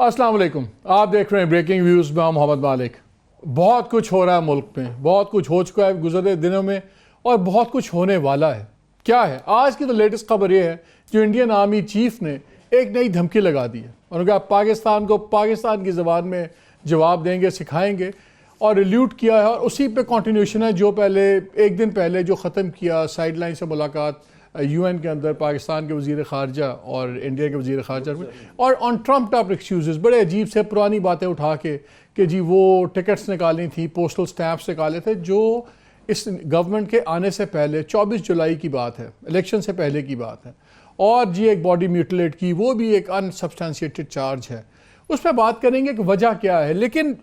अस्सलाम वालेकुम, आप देख रहे हैं ब्रेकिंग व्यूज़ में मोहम्मद मालिक। बहुत कुछ हो रहा है मुल्क में, बहुत कुछ हो चुका है गुज़रे दिनों में और बहुत कुछ होने वाला है। क्या है आज की तो लेटेस्ट खबर ये है जो इंडियन आर्मी चीफ ने एक नई धमकी लगा दी है। उन्होंने कहा पाकिस्तान को पाकिस्तान की ज़बान में जवाब देंगे, सिखाएंगे और रिल्यूट किया है। और उसी पे कंटिन्यूशन है जो पहले एक दिन पहले जो ख़त्म किया साइड लाइन से मुलाकात UN के अंदर पाकिस्तान के वज़ीर ख़ारजा और इंडिया के वज़ीर ख़ारजा में, और ऑन ट्रम्प टॉप एक्सक्यूज़ बड़े अजीब से पुरानी बातें उठा के कि जी वो टिकट्स निकालनी थी, पोस्टल स्टैम्प्स निकाले थे, जो इस गवर्नमेंट के आने से पहले 24 जुलाई की बात है, इलेक्शन से पहले की बात है। और जी एक बॉडी म्यूटिलेट की, वो भी एक अनसब्सटेंशिएटेड चार्ज है। उस पर बात करेंगे कि वजह क्या है, लेकिन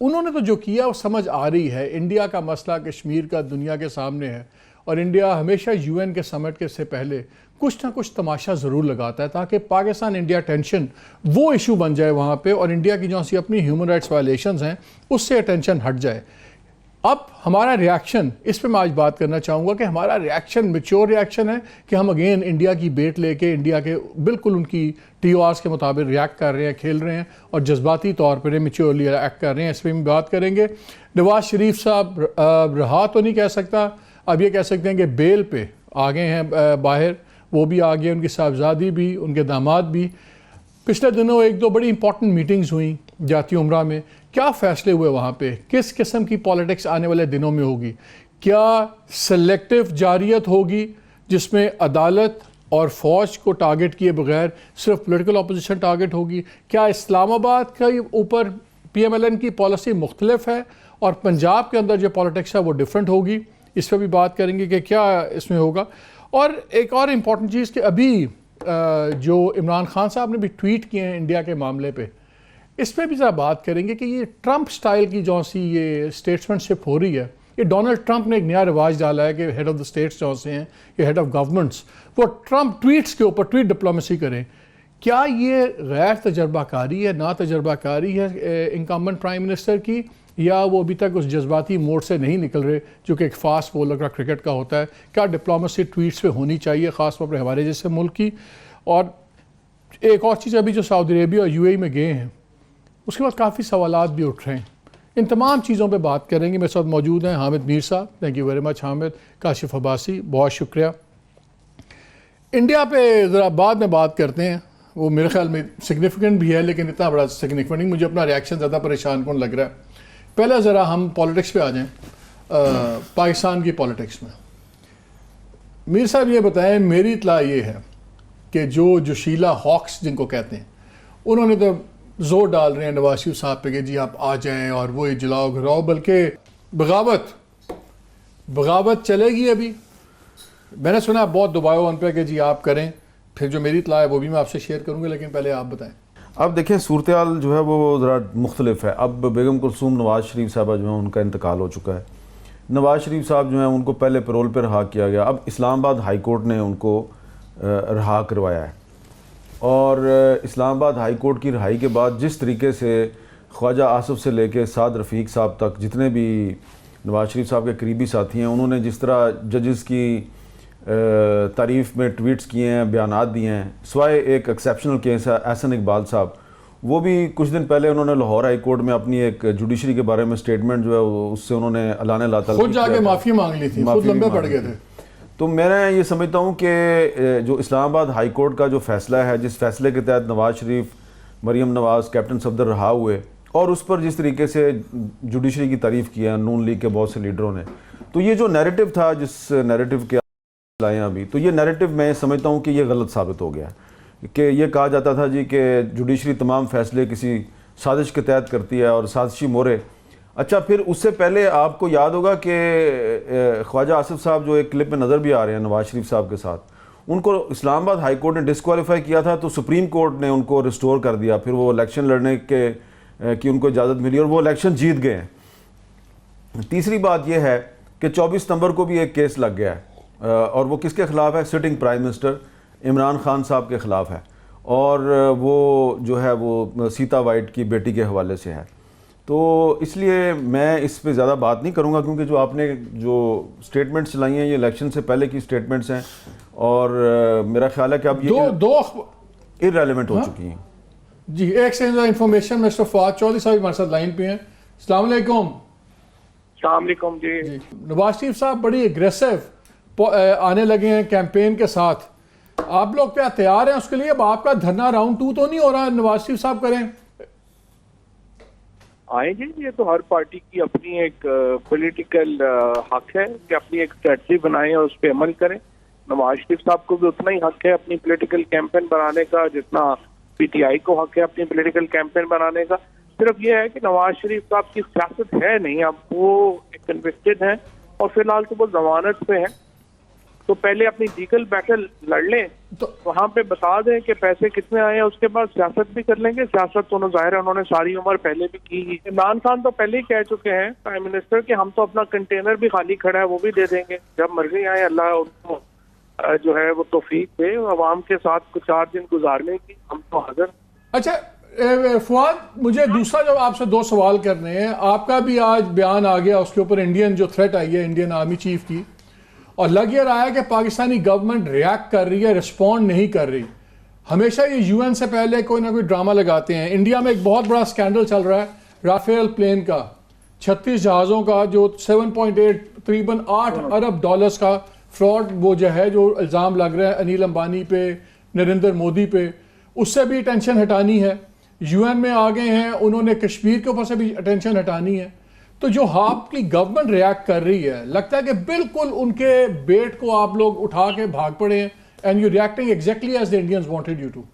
उन्होंने तो जो किया वो समझ आ रही है। इंडिया का मसला कश्मीर का दुनिया के सामने है और इंडिया हमेशा UN के समिट के से पहले कुछ ना कुछ तमाशा ज़रूर लगाता है ताकि पाकिस्तान इंडिया टेंशन वो इशू बन जाए वहाँ पे और इंडिया की जो सी अपनी ह्यूमन राइट्स वायलेशंस हैं उससे अटेंशन हट जाए। अब हमारा रिएक्शन, इस पे मैं आज बात करना चाहूँगा कि हमारा रिएक्शन मैच्योर रिएक्शन है कि हम अगेन इंडिया की बेट लेके इंडिया के बिल्कुल उनकी TORs के मुताबिक रिएक्ट कर रहे हैं, खेल रहे हैं और जज्बाती तौर पर मैच्योरली एक्ट कर रहे हैं। इस पर हम बात करेंगे। नवाज शरीफ साहब रहा तो नहीं कह सकता, अब ये कह सकते हैं कि बेल पे आ गए हैं बाहर, वो भी आ गए, उनकी साहबजादी भी, उनके दामाद भी। पिछले दिनों एक दो बड़ी इंपॉर्टेंट मीटिंग्स हुई जाती उम्रा में। क्या फ़ैसले हुए वहाँ पे, किस किस्म की पॉलिटिक्स आने वाले दिनों में होगी? क्या सेलेक्टिव जारियत होगी जिसमें अदालत और फ़ौज को टारगेट किए बगैर सिर्फ पॉलिटिकल अपोजिशन टारगेट होगी? क्या इस्लामाबाद के ऊपर PMLN की पॉलिसी मुख्तलिफ है और पंजाब के अंदर जो पॉलिटिक्स है वो डिफरेंट होगी? इस पर भी बात करेंगे कि क्या इसमें होगा। और एक और इम्पॉर्टेंट चीज़ कि अभी जो इमरान खान साहब ने भी ट्वीट किए हैं इंडिया के मामले पे, इस पर भी ज़रा बात करेंगे कि ये ट्रंप स्टाइल की जो सी ये स्टेट्समैनशिप हो रही है, ये डोनाल्ड ट्रंप ने एक नया रिवाज डाला है कि हेड ऑफ़ द स्टेट्स जो से हैं, ये हेड ऑफ़ गवर्नमेंट्स, वो ट्रंप ट्वीट्स के ऊपर ट्वीट डिप्लोमेसी करें। क्या ये गैर तजर्बाकारी है, ना तजर्बाकारी है इनकम्बेंट प्राइम मिनिस्टर की, या वो अभी तक उस जज्बाती मोड से नहीं निकल रहे जो कि एक फास्ट बॉलर का क्रिकेट का होता है? क्या डिप्लोमेसी ट्वीट्स पे होनी चाहिए ख़ास तौर पर हमारे जैसे मुल्क की? और एक और चीज़, अभी जो सऊदी अरेबिया और UAE में गए हैं उसके बाद काफ़ी सवालात भी उठ रहे हैं। इन तमाम चीज़ों पे बात करेंगे। मेरे साथ मौजूद हैं हामिद मीर साहब, thank you very much Hamid. Kashif Abbasi, बहुत शुक्रिया। इंडिया पे ज़रा बाद में बात करते हैं, वो मेरे ख्याल में सिग्निफिकेंट भी है लेकिन इतना बड़ा सिग्निफिकेंट नहीं, मुझे अपना रिएक्शन ज़्यादा परेशान कौन लग रहा है। पहले ज़रा हम पॉलिटिक्स पे आ जाएं, पाकिस्तान की पॉलिटिक्स में। मीर साहब ये बताएं, मेरी इत्तला ये है कि जो जोशीला हॉक्स जिनको कहते हैं, उन्होंने तो जोर डाल रहे हैं नवाज शरीफ साहब पे कि जी आप आ जाएं और वो जलाओ घराओ, बल्कि बगावत चलेगी। अभी मैंने सुना बहुत दबाव उन पर कि जी आप करें, फिर जो मेरी इत्तला है वो भी मैं आपसे शेयर करूँगा, लेकिन पहले आप बताएं। अब देखिए सूरत हाल जो है वो ज़रा मुख्तलिफ है। अब बेगम कुलसूम नवाज़ शरीफ साहबा जो है उनका इंतकाल हो चुका है। नवाज़ शरीफ साहब जो है उनको पहले पैरोल पर रहा किया गया, अब इस्लामाबाद हाई कोर्ट ने उनको रहा करवाया है। और इस्लामाबाद हाई कोर्ट की रिहाई के बाद जिस तरीके से ख्वाजा आसिफ से लेके साद रफ़ीक साहब तक जितने भी नवाज़ शरीफ साहब के करीबी साथी हैं, उन्होंने जिस तरह जजेस की तारीफ़ में ट्वीट्स किए हैं, बयानात दिए हैं, सिवाय एक एक्सेप्शनल केस है एहसन इकबाल साहब, वो भी कुछ दिन पहले उन्होंने लाहौर हाई कोर्ट में अपनी एक जुडिशरी के बारे में स्टेटमेंट जो है उससे उन्होंने अलाने लाता खुद जाके माफ़ी मांग ली थी, खुद लंबे पड़ गए थे। तो मैं ये समझता हूँ कि जो इस्लामाबाद हाई कोर्ट का जो फ़ैसला है, जिस फैसले के तहत नवाज़ शरीफ, मरीम नवाज़, कैप्टन सफदर रहा हुए और उस पर जिस तरीके से जुडिशरी की तारीफ़ किया नून लीग के बहुत से लीडरों ने, तो ये जो नैरेटिव था, जिस नैरेटिव के लाए अभी, तो ये नैरेटिव मैं समझता हूँ कि ये गलत साबित हो गया कि ये कहा जाता था जी कि जुडिशरी तमाम फ़ैसले किसी साजिश के तहत करती है और साजिशी मोरे। अच्छा, फिर उससे पहले आपको याद होगा कि ख्वाजा आसिफ साहब जो एक क्लिप में नज़र भी आ रहे हैं नवाज़ शरीफ साहब के साथ, उनको इस्लामाबाद हाई कोर्ट ने डिस्क्वालीफाई किया था, तो सुप्रीम कोर्ट ने उनको रिस्टोर कर दिया। फिर वो इलेक्शन लड़ने की उनको इजाज़त मिली और वो इलेक्शन जीत गए हैं। तीसरी बात यह है कि 24 सितंबर को भी एक केस लग गया है और वो किसके ख़िलाफ़ है? Sitting prime minister Imran Khan साहब के ख़िलाफ़ है और वो जो है वो सीता वाइट की बेटी के हवाले से है। तो इसलिए मैं इस पे ज़्यादा बात नहीं करूँगा, क्योंकि जो आपने जो स्टेटमेंट्स चलाई हैं ये इलेक्शन से पहले की स्टेटमेंट्स हैं और मेरा ख्याल है कि अब ये दो इररेलेवेंट हो चुकी हैं। जी, एक से इंफॉर्मेशन मिस्टर फवाद चौधरी साहब हमारे साथ लाइन पे हैं। अस्सलाम वालेकुम। सलामकुम जी। जी, नवाज शरीफ साहब बड़ी एग्रेसिव आने लगे हैं कैंपेन के साथ, आप लोग क्या तैयार हैं उसके लिए? अब आपका धरना राउंड 2 तो नहीं हो रहा, नवाज शरीफ साहब करें? आएंगे, ये तो हर पार्टी की अपनी एक पॉलिटिकल हक है कि अपनी एक स्ट्रेटजी बनाएं और उस पर अमल करें। नवाज शरीफ साहब को भी उतना ही हक है अपनी पॉलिटिकल कैंपेन बनाने का जितना पीटीआई को हक है अपनी पॉलिटिकल कैंपेन बनाने का। सिर्फ ये है कि नवाज शरीफ साहब की सियासत है नहीं, अब वो कन्विक्टेड हैं और फिलहाल तो वो जमानत पे हैं, तो पहले अपनी लीगल बैटल लड़ लें, तो वहां पे बता दें कि पैसे कितने आए हैं, उसके बाद सियासत भी कर लेंगे। सियासत तो जाहिर है उन्होंने सारी उम्र पहले भी की ही। इमरान खान तो पहले ही कह चुके हैं प्राइम मिनिस्टर कि हम तो अपना कंटेनर भी खाली खड़ा है वो भी दे देंगे, जब मर्जी आए अल्लाह उनको जो है वो तौफीक दे अवाम के साथ कुछ 4 दिन गुजारने की, हम तो हाजिर। अच्छा फवाद, मुझे दूसरा जब आपसे 2 सवाल करने हैं। आपका भी आज बयान आ गया उसके ऊपर, इंडियन जो थ्रेट आई है इंडियन आर्मी चीफ की, और लग ये रहा है कि पाकिस्तानी गवर्नमेंट रिएक्ट कर रही है, रिस्पॉन्ड नहीं कर रही। हमेशा ये यूएन से पहले कोई ना कोई ड्रामा लगाते हैं। इंडिया में एक बहुत बड़ा स्कैंडल चल रहा है राफेल प्लेन का, 36 जहाज़ों का, जो 7.8 तकरीबन 8 अरब डॉलर्स का फ्रॉड वो जो है, जो इल्ज़ाम लग रहा है अनिल अंबानी पे, नरेंद्र मोदी पे, उससे भी टेंशन हटानी है। यूएन में आ गए हैं, उन्होंने कश्मीर के ऊपर से भी टेंशन हटानी है। तो जो आपकी गवर्नमेंट रिएक्ट कर रही है, लगता है कि बिल्कुल उनके बेट को आप लोग उठा के भाग पड़े हैं, and you reacting exactly as the Indians wanted you to.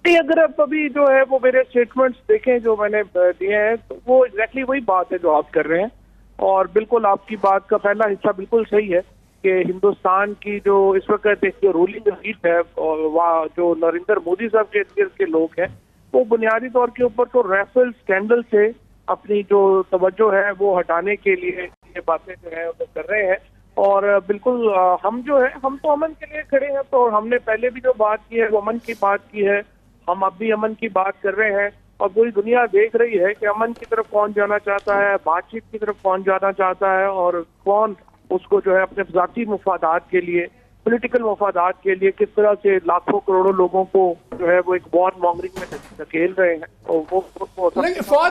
अगर आप अभी जो है वो मेरे स्टेटमेंट्स देखें जो मैंने दिए हैं, तो वो एग्जैक्टली वही बात है जो आप कर रहे हैं। और बिल्कुल आपकी बात का पहला हिस्सा बिल्कुल सही है कि हिंदुस्तान की जो इस वक्त जो रूलिंग एलीट है और वह जो नरेंद्र मोदी साहब के इर्द के लोग हैं, वो बुनियादी तौर के ऊपर तो राफेल स्कैंडल से अपनी जो तवज्जो है वो हटाने के लिए ये बातें जो है वो कर रहे हैं। और बिल्कुल हम जो है हम तो अमन के लिए खड़े हैं, तो हमने पहले भी जो बात की है वो अमन की बात की है, हम अब भी अमन की बात कर रहे हैं। और पूरी दुनिया देख रही है कि अमन की तरफ कौन जाना चाहता है, बातचीत की तरफ कौन जाना चाहता है, और कौन उसको जो है अपने ज़ाती मुफादात के लिए, पॉलिटिकल मुफादात के लिए किस तरह से लाखों करोड़ों लोगों को जो है वो एक वॉर मॉन्गरिंग में धकेल रहे हैं। और वो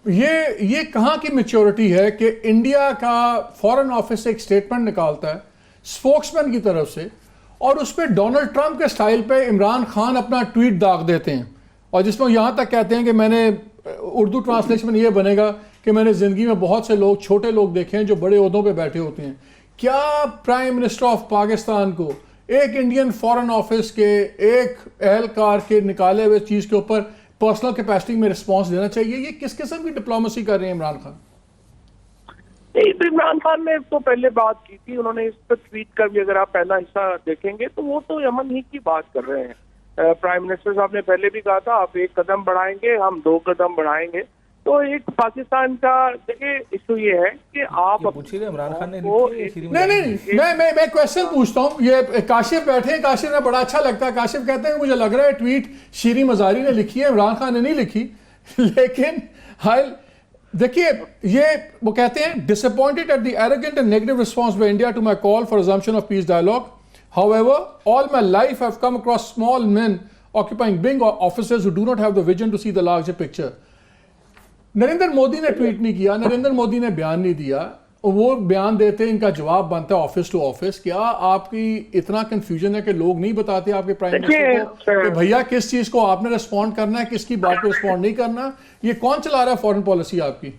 ये कहाँ की मैच्योरिटी है कि इंडिया का फॉरेन ऑफिस एक स्टेटमेंट निकालता है स्पोक्समैन की तरफ से, और उस पर डोनाल्ड ट्रंप के स्टाइल पे इमरान खान अपना ट्वीट दाग देते हैं, और जिसमें यहाँ तक कहते हैं कि मैंने उर्दू ट्रांसलेशन में ये बनेगा कि मैंने ज़िंदगी में बहुत से लोग, छोटे लोग देखे हैं जो बड़े ओहदों पे बैठे होते हैं। क्या प्राइम मिनिस्टर ऑफ पाकिस्तान को एक इंडियन फॉरेन ऑफिस के एक एहलकार के निकाले हुए चीज़ के ऊपर पर्सनल कैपेसिटी में रिस्पांस देना चाहिए? ये किस किस्म की डिप्लोमेसी कर रहे हैं इमरान खान? इमरान खान ने तो पहले बात की थी, उन्होंने इस पर ट्वीट कर भी अगर आप पहला हिस्सा देखेंगे तो वो तो यमन ही की बात कर रहे हैं। प्राइम मिनिस्टर साहब ने पहले भी कहा था आप 1 कदम बढ़ाएंगे, हम 2 कदम बढ़ाएंगे। तो एक पाकिस्तान का देखिए इशू ये है कि आप पूछिए इमरान खान ने नहीं, मैं क्वेश्चन पूछता हूँ। ये काशिफ बैठे हैं, काशिफ ने बड़ा अच्छा लगता है, काशिफ कहते हैं मुझे लग रहा है ट्वीट शीरी मजारी ने लिखी है, इमरान खान ने नहीं लिखी। लेकिन हाल देखिए, ये वो कहते हैं disappointed at the arrogant and negative response by India to my call for resumption of peace dialogue, however all my life I have come across small men occupying big officers who do not have the vision to see the larger picture. Narendra Modi ने tweet नहीं किया, नरेंद्र मोदी ने बयान नहीं दिया, वो बयान देते इनका जवाब बनता है ऑफिस टू ऑफिस। क्या आपकी इतना कंफ्यूजन है कि लोग नहीं बताते आपके प्राइम मिनिस्टर को कि भैया किस चीज को आपने रिस्पॉन्ड करना है, किसकी बात को रिस्पॉन्ड नहीं करना? ये कौन चला रहा है फॉरेन पॉलिसी आपकी?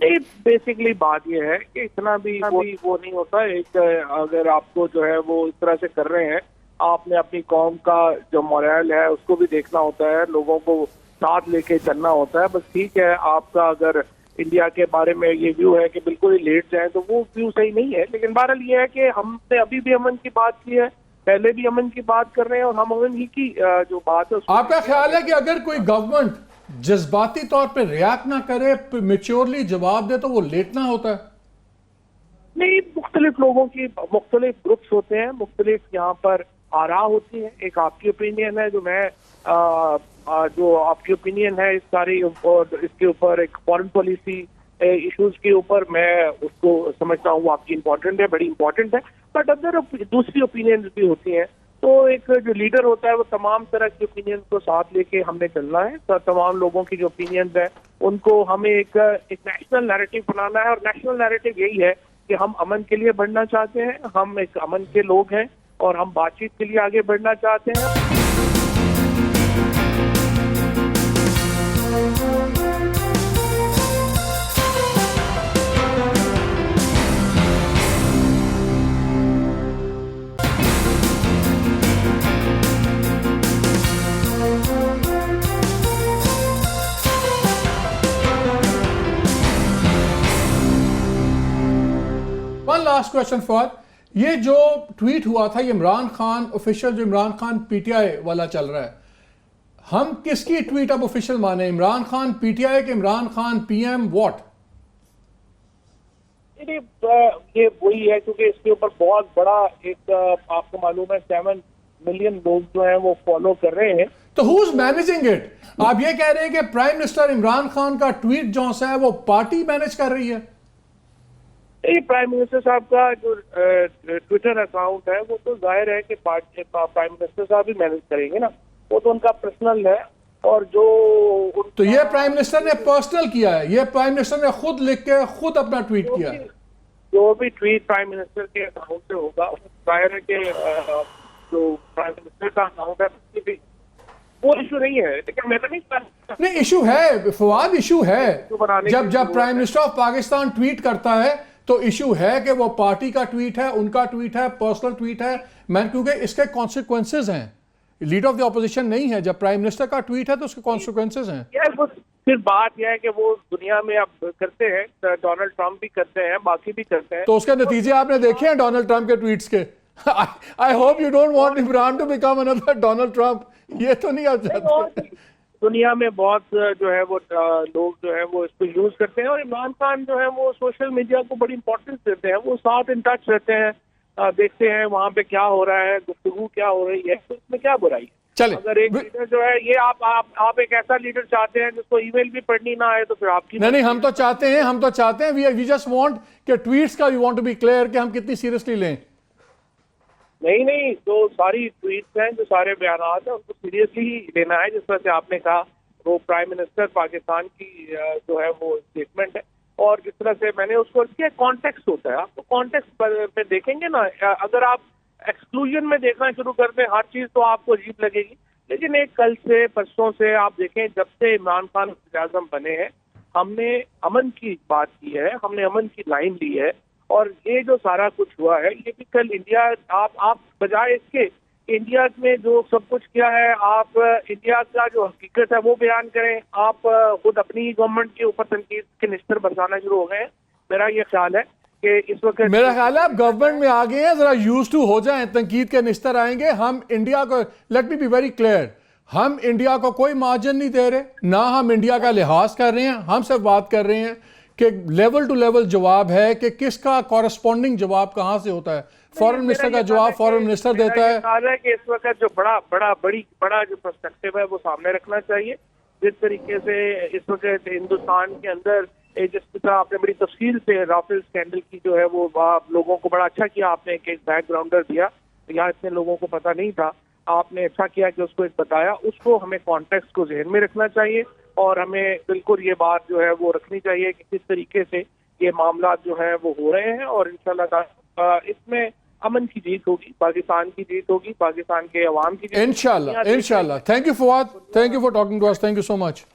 नहीं, बेसिकली बात ये है कि इतना भी वो नहीं होता। एक अगर आपको जो है वो इस तरह से कर रहे हैं, आपने अपनी कौम का जो मोरल है उसको भी देखना होता है, लोगों को साथ लेके चलना होता है। बस ठीक है, आपका अगर इंडिया के बारे में ये व्यू है कि बिल्कुल ही लेट जाए तो वो व्यू सही नहीं है। लेकिन बहरहाल ये है कि हमने अभी भी अमन की बात की है, पहले भी अमन की बात कर रहे हैं, और हम अमन ही की जो बात है। आपका ख्याल है कि अगर कोई गवर्नमेंट जज्बाती तौर पर रिएक्ट ना करे, मेच्योरली जवाब दे, तो वो लेटना होता है? नहीं, मुख्तलिफ लोगों की मुख्तलिफ ग्रुप्स होते हैं, मुख्तलिफ यहाँ पर आरा होती है। एक आपकी ओपिनियन है, जो मैं जो आपकी ओपिनियन है इस सारी इसके ऊपर, एक फॉरेन पॉलिसी इश्यूज के ऊपर, मैं उसको समझता हूँ वो आपकी इम्पोर्टेंट है, बड़ी इम्पोर्टेंट है। बट अदर दूसरी ओपिनियन भी होती हैं तो एक जो लीडर होता है वो तमाम तरह के ओपिनियन को साथ लेके हमने चलना है। तो तमाम लोगों की जो ओपिनियंस है उनको हमें एक नेशनल नैरेटिव बनाना है, और नेशनल नैरेटिव यही है कि हम अमन के लिए बढ़ना चाहते हैं, हम एक अमन के लोग हैं और हम बातचीत के लिए आगे बढ़ना चाहते हैं। वन लास्ट क्वेश्चन फॉर ये जो ट्वीट हुआ था, ये इमरान खान ऑफिशियल, जो इमरान खान पीटीआई वाला चल रहा है, हम किसकी ट्वीट अब ऑफिशियल माने? इमरान खान पीटीआई के इमरान खान पीएम व्हाट? ये वही है, क्योंकि इसके ऊपर बहुत बड़ा एक आपको मालूम है 7 मिलियन लोग जो हैं वो फॉलो कर रहे हैं। तो हु इज मैनेजिंग इट? आप ये कह रहे हैं कि प्राइम मिनिस्टर इमरान खान का ट्वीट जो है वो पार्टी मैनेज कर रही है? ये प्राइम मिनिस्टर साहब का जो ट्विटर अकाउंट है वो तो जाहिर है कि प्राइम मिनिस्टर साहब ही मैनेज करेंगे ना, वो तो उनका पर्सनल है। और जो तो ये प्राइम मिनिस्टर ने पर्सनल किया है, ये प्राइम मिनिस्टर ने खुद लिख के खुद अपना ट्वीट किया है। जो भी ट्वीट प्राइम मिनिस्टर के अकाउंट से होगा, जाहिर है कि जो प्राइम मिनिस्टर का अकाउंट है वो इशू नहीं है। लेकिन मैं तो नहीं इशू है फवाद, इशू है। बनाने जब जब prime minister of Pakistan tweet करता है तो इशू है कि वो पार्टी का ट्वीट है, उनका ट्वीट है, पर्सनल ट्वीट है। मैं क्योंकि इसके कॉन्सिक्वेंसेज हैं, लीडर ऑफ द ऑपोजिशन नहीं है। जब प्राइम मिनिस्टर का ट्वीट है तो उसके कॉन्सिक्वेंसेज हैं। यार वो फिर बात यह है कि वो दुनिया में अब करते हैं, डोनाल्ड ट्रंप भी करते हैं, बाकी भी करते हैं। तो उसके नतीजे आपने देखे हैं डोनाल्ड ट्रंप के ट्वीट्स के? I hope you don't want Imran to become another Donald Trump. ये तो नहीं आप चाहते? दुनिया में बहुत जो है वो लोग जो है वो इसको यूज करते हैं, और इमरान खान जो है वो सोशल मीडिया को बड़ी इंपॉर्टेंस देते हैं। वो साथ इन टच रहते हैं, देखते हैं वहाँ पे क्या हो रहा है, गुफ्तगू क्या हो रही है, तो इसमें क्या बुराई है? चले अगर एक लीडर जो है ये आप एक ऐसा लीडर चाहते हैं जिसको ईमेल भी पढ़नी ना आए, तो फिर आपकी नहीं, हम तो चाहते हैं वी जस्ट वांट कि ट्वीट्स का we want to be clear कि हम कितनी सीरियसली लें। नहीं, जो सारी ट्वीट्स हैं, जो सारे बयान हैं, उनको सीरियसली ही लेना है। जिस तरह से आपने कहा वो प्राइम मिनिस्टर पाकिस्तान की जो है वो स्टेटमेंट है, और जिस तरह से मैंने उसको किया, कॉन्टेक्स्ट होता है। आप तो कॉन्टेक्स्ट में देखेंगे ना, अगर आप एक्सक्लूजन में देखना शुरू कर दें हर चीज तो आपको अजीब लगेगी। लेकिन एक कल से परसों से आप देखें, जब से इमरान खान वज़ीर-ए-आज़म बने हैं, हमने अमन की बात की है, हमने अमन की लाइन ली है, और ये जो सारा कुछ हुआ है ये भी कल इंडिया, आप बजाय इसके इंडिया में जो सब कुछ किया है, आप इंडिया का जो हकीकत है वो बयान करें। आप खुद अपनी गवर्नमेंट के ऊपर तनकीद के निस्तर बरसाना शुरू हो गए हैं। मेरा ये ख्याल है कि इस वक्त, मेरा ख्याल है आप गवर्नमेंट में आ गए हैं, जरा यूज टू हो जाएं, तनकीद के निस्तर आएंगे। हम इंडिया को, let me be very clear, हम इंडिया को कोई मार्जिन नहीं दे रहे, ना हम इंडिया का लिहाज कर रहे हैं। हम सिर्फ बात कर रहे हैं कि लेवल टू लेवल जवाब है कि किसका कॉरेस्पॉन्डिंग जवाब कहां से होता है। फॉरेन मिनिस्टर का जवाब फॉरेन मिनिस्टर देता है कि इस वक्त जो बड़ा जो पर्सपेक्टिव है वो सामने रखना चाहिए। जिस तरीके से इस वक्त हिंदुस्तान के अंदर जिस तरह आपने बड़ी तफसील से राफेल स्कैंडल की जो है वो आप लोगों को बड़ा अच्छा किया, आपने एक बैकग्राउंडर दिया, यहाँ इतने लोगों को पता नहीं था, आपने अच्छा किया कि उसको एक बताया। उसको हमें कॉन्टेक्स्ट को जहन में रखना चाहिए, और हमें बिल्कुल ये बात जो है वो रखनी चाहिए कि किस तरीके से ये मामला जो है वो हो रहे हैं, और इंशाल्लाह इसमें अमन की जीत होगी, पाकिस्तान की जीत होगी, पाकिस्तान के अवाम की जीत, इंशाल्लाह। Thank you Fawad, thank you for talking to us, thank you so much.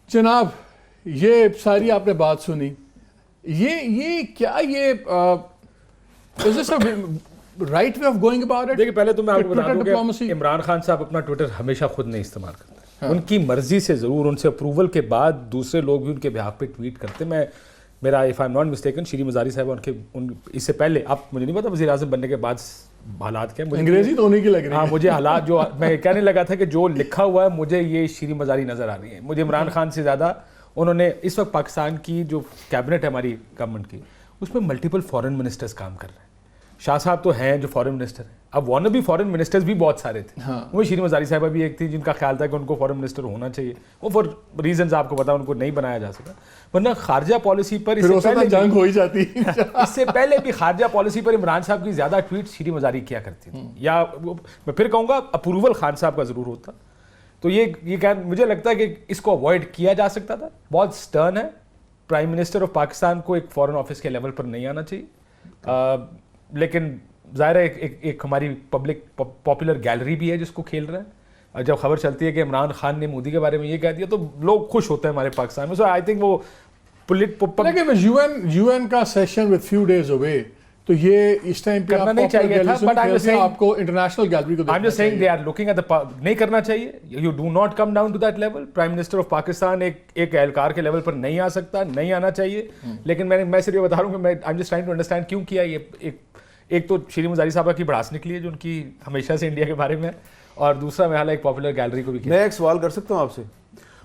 जनाब, ये सारी आपने बात सुनी, ये क्या ये is this a right way of going about it? देखिए, पहले तो मैं आपको बता दूं कि इमरान खान साहब अपना ट्विटर हमेशा खुद नहीं इस्तेमाल करते। हाँ। उनकी मर्जी से ज़रूर, उनसे अप्रूवल के बाद दूसरे लोग भी उनके बिहाफ पे ट्वीट करते। मेरा if I am not mistaken, Shri Mazari साहब इससे पहले, आप मुझे नहीं पता वज़ीर आज़म बनने के बाद हालात क्या, मुझे अंग्रेजी तो होने की लग रही है। हाँ, मुझे हालात जो मैं कहने लगा था कि जो लिखा हुआ है मुझे ये श्री मज़ारी नज़र आ रही है। मुझे इमरान खान से ज़्यादा उन्होंने इस वक्त पाकिस्तान की जो कैबिनेट है हमारी गवर्नमेंट की, उसमें मल्टीपल फॉरेन मिनिस्टर्स काम कर रहे हैं। शाह साहब तो हैं जो फॉरेन मिनिस्टर हैं, अब वाना भी फॉरेन मिनिस्टर्स भी बहुत सारे थे। हाँ। वो शीरी मज़ारी साहिबा भी एक थी जिनका ख्याल था कि उनको फॉरेन मिनिस्टर होना चाहिए, वो फॉर रीजंस आपको पता उनको नहीं बनाया जा सका। वरना खारजा पॉलिसी पर जंग हो ही जाती इससे पहले भी खारजा पॉलिसी पर इमरान साहब की ज़्यादा ट्वीट शीरी मज़ारी किया करती थी, या मैं फिर कहूँगा अप्रूवल खान साहब का ज़रूर होता। तो ये मुझे लगता है कि इसको अवॉइड किया जा सकता था। बहुत स्टर्न है, प्राइम मिनिस्टर ऑफ पाकिस्तान को एक फॉरेन ऑफिस के लेवल पर नहीं आना चाहिए, लेकिन ज़ाहिर है एक हमारी पब्लिक पॉपुलर गैलरी भी है जिसको खेल रहा है। और जब खबर चलती है कि इमरान खान ने मोदी के बारे में ये कह दिया तो लोग खुश होते हैं हमारे पाकिस्तान में। सो आई थिंक वो लेकिन यूएन का session with few days away, तो ये इस टाइम पे करना नहीं चाहिए था, बट आई एम सेइंग आपको इंटरनेशनल गैलरी को I am just saying they are looking at the, नहीं करना चाहिए। You do not come down to that level. Prime minister of Pakistan एक एहलकार के लेवल पर नहीं आ सकता, नहीं आना चाहिए। लेकिन मैं सिर्फ ये बता रहा हूँ कि मैं I am just trying to understand क्यों किया ये। एक तो शीरी मज़ारी साहबा की भड़ास निकली है जो उनकी हमेशा से इंडिया के बारे में, और दूसरा मैं एक पॉपुलर गैलरी को भी किया। मैं एक सवाल कर सकता हूँ आपसे?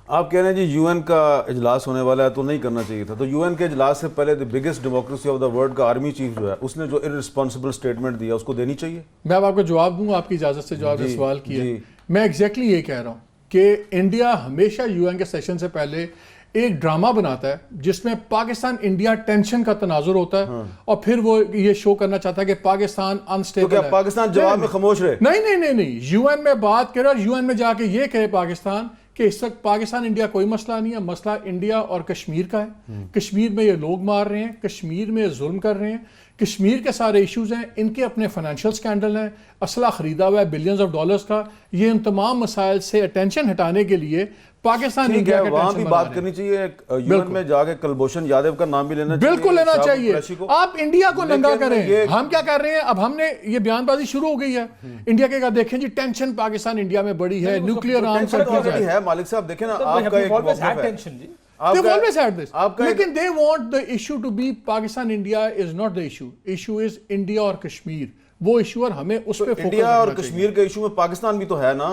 आप कह रहे हैं जी यूएन का इजलास होने वाला है तो नहीं करना चाहिए था, तो यूएन के इजलास से पहले the biggest democracy of the world का आर्मी चीफ जो है उसने जो इररिस्पॉन्सिबल स्टेटमेंट दिया उसको देनी चाहिए? मैं अब आपको जवाब दूंगा, आपकी इजाजत से जवाब जी, सवाल किया। जी। मैं एग्जैक्टली ये कह रहा हूँ कि इंडिया हमेशा यूएन के सेशन से पहले एक ड्रामा बनाता है जिसमें पाकिस्तान इंडिया टेंशन का तनाजुर होता है, और फिर वो ये शो करना चाहता है कि पाकिस्तान अनस्टेबल तो क्या पाकिस्तान जवाब में खामोश रहे? नहीं, यूएन में बात करे और यूएन में जाके ये कहे पाकिस्तान कि इस वक्त पाकिस्तान इंडिया कोई मसला नहीं है, मसला इंडिया और कश्मीर का है। कश्मीर में ये लोग मार रहे हैं, कश्मीर में जुल्म कर रहे हैं, कश्मीर के सारे इश्यूज हैं, इनके अपने फाइनेंशियल स्कैंडल हैं, असला खरीदा हुआ है बिलियंस ऑफ डॉलर्स का। ये इन तमाम मसाइल से अटेंशन हटाने के लिए पाकिस्तान इंडिया का वहां भी बात करनी चाहिए, यूएन में जाके कुलभूषण यादव का नाम भी लेना चाहिए, बिल्कुल लेना चाहिए। आप इंडिया को नंगा करें, हम क्या कर रहे हैं? अब हमने ये बयानबाजी शुरू हो गई है इंडिया के का, देखें जी टेंशन पाकिस्तान इंडिया में बड़ी है, न्यूक्लियर आर्म्स है। मालिक साहब देखें ना, आपका एक They've always had this. लेकिन they want the issue to be Pakistan India is not the issue. Issue is India और कश्मीर, वो इशू, और हमें उस पे इंडिया और कश्मीर के इशू में पाकिस्तान भी तो है ना।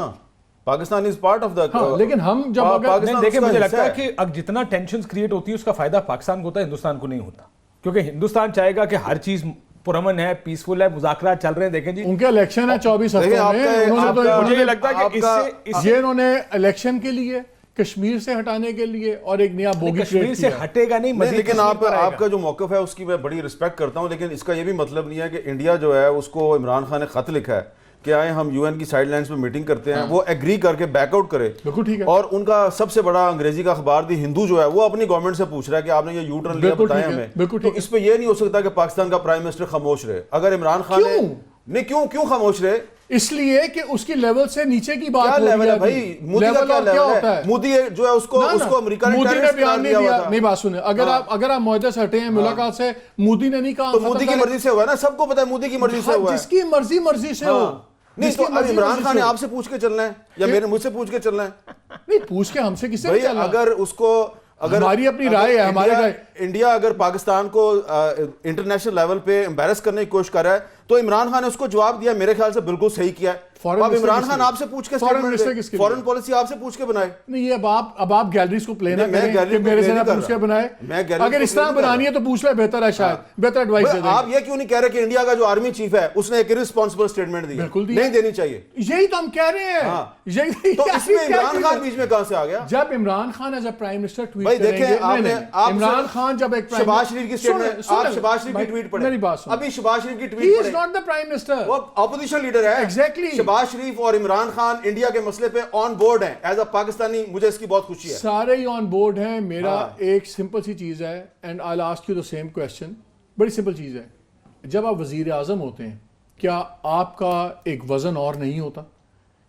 Pakistan is part of the, लेकिन हम जब अगर देखें, मुझे लगता है कि अब जितना टेंशन क्रिएट होती है उसका फायदा पाकिस्तान को होता है, हिंदुस्तान को नहीं होता। क्योंकि हिंदुस्तान चाहेगा कि हर चीज पुरअमन है, पीसफुल है, मुज़ाकरा चल रहे हैं। देखें जी, उनके इलेक्शन है 24 हफ्तों में, मुझे लगता है कि इससे ये इन्होंने इलेक्शन के लिए कश्मीर से हटाने के लिए और एक नया बोगी कश्मीर से हटेगा नहीं, लेकिन आपका जो मौक़िफ़ है उसकी मैं बड़ी रिस्पेक्ट करता हूं, लेकिन इसका ये भी मतलब नहीं है कि इंडिया जो है उसको इमरान खान ने खत लिखा है कि आए हम यूएन की साइडलाइंस में मीटिंग करते हैं, वो एग्री करके बैकआउट करे। बिल्कुल ठीक है। और उनका सबसे बड़ा अंग्रेजी का अखबार दी हिंदू जो है वो अपनी गवर्नमेंट से पूछ रहा है कि आपने ये यू टर्न लिया, बताएं हमें। तो इस पे ये नहीं हो सकता कि पाकिस्तान का प्राइम मिनिस्टर खामोश रहे। अगर इमरान खान ने क्यों खामोश रहे? इसलिए कि उसकी लेवल से नीचे की बात क्या लेवल है भाई? मोदी का क्या लेवल है? मोदी जो है उसको अमेरिका ने बयान नहीं दिया। नहीं, बात सुने, अगर आप मुआहदे से हटे हैं मुलाकात से, मोदी ने नहीं कहा, तो मोदी की मर्जी से हुआ है ना, सबको पता है मोदी की मर्जी से हुआ है। जिसकी मर्जी से हो। नहीं तो इमरान खान ने आपसे पूछ के चलना है या मुझसे पूछ के चलना है? नहीं, पूछ के हमसे किससे चलना? अगर हमारी अपनी राय है, हमारी राय। इंडिया अगर पाकिस्तान को इंटरनेशनल लेवल पे एम्बैरस करने की कोशिश कर रहा है तो इमरान खान ने उसको जवाब दिया, मेरे ख्याल से बिल्कुल सही किया है। अब इमरान खान आपसे पूछ के फॉरेन पॉलिसी आपसे पूछ के बनाए। नहीं, ये अब आप गैलरीज को प्ले ना करें कि मेरे से ना पूछ के बनाए। अगर इस तरह बनानी है तो पूछ ले, बेहतर है, शायद बेहतर एडवाइस है। आप ये क्यों नहीं कह रहे कि इंडिया का जो आर्मी चीफ है उसने एक इररिस्पॉन्सिबल स्टेटमेंट दी? बिल्कुल नहीं देनी चाहिए। यही तो हम कह रहे हैं। यही तो इसमें इमरान खान बीच में कहां से आ गया? जब Imran Khan as a prime minister tweet करेंगे, इमरान खान जब एक शहबाज शरीफ की स्टेटमेंट, आप शहबाज शरीफ की ट्वीट पढ़ें, मेरी बात सुनो, अभी शहबाज शरीफ की ट्वीट ही पढ़ें। Is not the prime minister, वो ऑपोजिशन लीडर है। एग्जैक्टली। शहबाज शरीफ और इमरान खान इंडिया के मसले पे ऑन बोर्ड हैं एज अ पाकिस्तानी, मुझे इसकी बहुत खुशी है। सारे ही ऑन बोर्ड हैं। मेरा एक सिंपल सी चीज है, and I will ask you the same question, बड़ी सिंपल चीज है। जब आप वजीर आजम होते हैं, क्या आपका एक वजन और नहीं होता?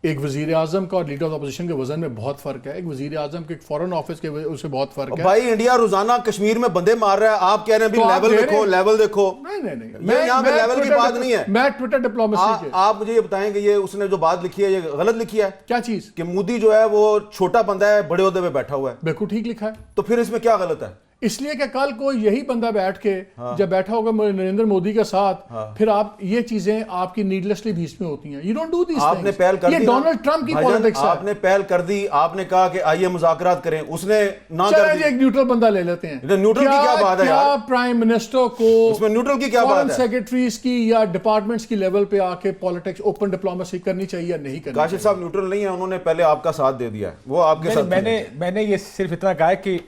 एक वजीर आजम का और लीडर ऑफ अपोजिशन के वजन में बहुत फर्क है। एक वजीर आजम के फॉरेन ऑफिस के उससे बहुत फर्क है। भाई इंडिया रोजाना कश्मीर में बंदे मार रहा है, आप कह रहे हैं लेवल देखो। नहीं, मैं यहाँ पे लेवल की बात नहीं है। मैं ट्विटर डिप्लोमेसी के, आप मुझे ये बताएं कि ये उसने जो बात लिखी है ये गलत लिखी है? क्या चीज? कि मोदी जो है वो छोटा बंदा है, बड़े ओहदे पे बैठा हुआ है। बिल्कुल ठीक लिखा है। तो फिर इसमें क्या गलत है? इसलिए कि कल कोई यही बंदा बैठ के जब बैठा होगा नरेंद्र मोदी के साथ, फिर आप ये चीजें आपकी नीडलेसली बीच में होती हैं। यू डोंट डू दिस आपने पहल कर दी, ये डोनाल्ड ट्रंप की पॉलिटिक्स है। आपने पहल कर दी, आपने कहा कि आइए मुज़ाकरात करें, उसने ना कर दी। एक न्यूट्रल बंदा ले लेते हैं। न्यूट्रल की क्या बात है क्या यार? प्राइम मिनिस्टर को उसमें न्यूट्रल की क्या बात है? सेक्रेटरीज की या डिपार्टमेंट्स की लेवल पे आके पॉलिटिक्स ओपन डिप्लोमेसी करनी चाहिए या नहीं करनी? काशिफ साहब न्यूट्रल नहीं है, उन्होंने पहले आपका साथ दे दिया है, वो आपके साथ। मैंने ये सिर्फ इतना कहा है कि